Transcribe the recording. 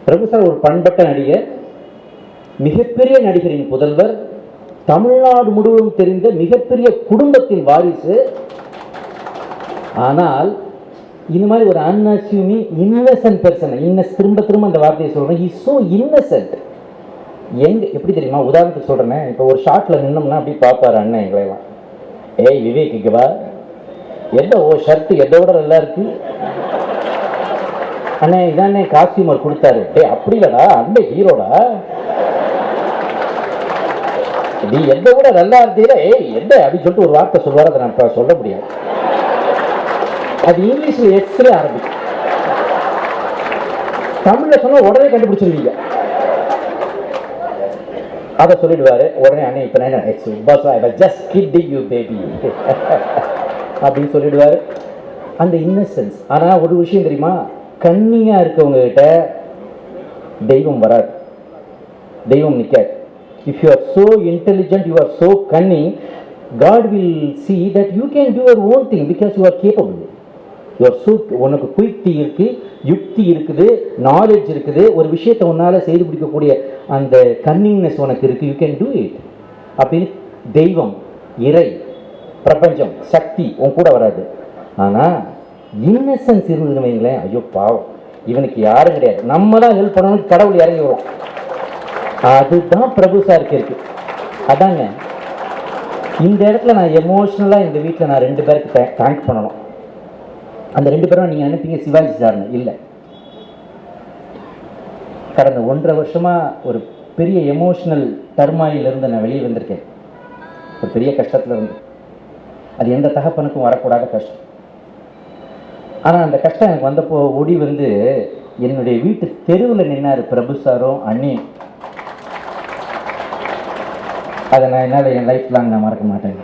பிரபு sir ஒரு பண்பட்ட நடிகர், மிகப்பெரிய நடிகரின் புதல்வர், தமிழ்நாடு முழுவதும் தெரிந்த மிகப்பெரிய குடும்பத்தின் வாரிசு. ஆனால் இந்த மாதிரி ஒரு அன்அஸ்யூமிங் இன்னசென்ட் பர்சன், திரும்ப திரும்ப அந்த வார்த்தையை சொல்றேன், ஹி சோ இன்னசென்ட். எப்படி தெரியுமா, உதாரணத்துக்கு சொல்றேன், இப்போ ஒரு ஷாட்ல நின்னோம்னா அப்படி பார்ப்பாரு அண்ணன் எங்களையெல்லாம், ஏய் விவேக் இங்க வா, எந்த ஓ ஷர்ட் எதோட நல்லா இருக்கு அண்ணே, இதானே காஸ்டியூமர் கொடுத்தாரு. டே அப்படி இல்லடா, அந்த ஹீரோடா, நீ எந்த கூட நல்லா இருந்தீங்களா, ஏய் எந்த அப்படின்னு சொல்லிட்டு ஒரு வார்த்தை சொல்லுவார். அதை நான் சொல்ல முடியாது, அது இங்கிலீஷ்ல எக்ஸ்ல ஆரம்பிக்கும், தமிழ்ல சொன்னா உடனே கண்டுபிடிச்சிருவீங்க. அதை சொல்லிடுவாரு உடனே, அண்ணே இப்ப நான் ஜஸ்ட் கிட்டிங் யூ பேபி அப்படின்னு சொல்லிடுவாரு. அந்த இன்னசென்ஸ். ஆனா ஒரு விஷயம் தெரியுமா, கன்னியா இருக்கவங்க கிட்ட தெய்வம் வராது, தெய்வம் நிற்காது. If you are so intelligent, you are so cunning, God will see that you can do your own thing because you are capable. You are so, உனக்கு குயுக்தி இருக்கு, யுக்தி இருக்குது, நாலேஜ் இருக்குது, ஒரு விஷயத்தை உன்னால செய்து பிடிக்கக்கூடிய அந்த கன்னிங்னஸ் உனக்கு இருக்கு, யூ கேன் டூ இட் அப்படின்னு தெய்வம், இறை, பிரபஞ்சம், சக்தி உன் கூட வராது. ஆனா இன்னசென்ஸ் இருந்ததுன்னு வைங்களேன், ஐயோ பாவம் இவனுக்கு யாரும் கிடையாது, நம்ம தான் ஹெல்ப் பண்ணணும், கடவுள் இறங்கி வரும். அதுதான் பிரபு சாருக்கு இருக்கு. அதாங்க இந்த இடத்துல நான் எமோஷ்னலா இந்த வீட்டில் நான் 2 பேருக்கு தேங்க் பண்ணணும். அந்த 2 பேரும் நீங்க நினைப்பீங்க சிவாஜி சார்னு, இல்லை. கடந்த 1.5 வருஷமா ஒரு பெரிய எமோஷனல் டர்மாயிலிருந்து நான் வெளியே வந்திருக்கேன், ஒரு பெரிய கஷ்டத்துல இருந்து. அது எந்த தகப்பனுக்கும் வரக்கூடாத கஷ்டம். ஆனால் அந்த கஷ்டம் எனக்கு வந்தப்போ ஓடி வந்து என்னுடைய வீட்டு தெருவில் நின்னார் பிரபு சாரும் அண்ணியும். அதை நான் என்னால் என் லைஃப் லாங் நான் மறக்க மாட்டேங்க.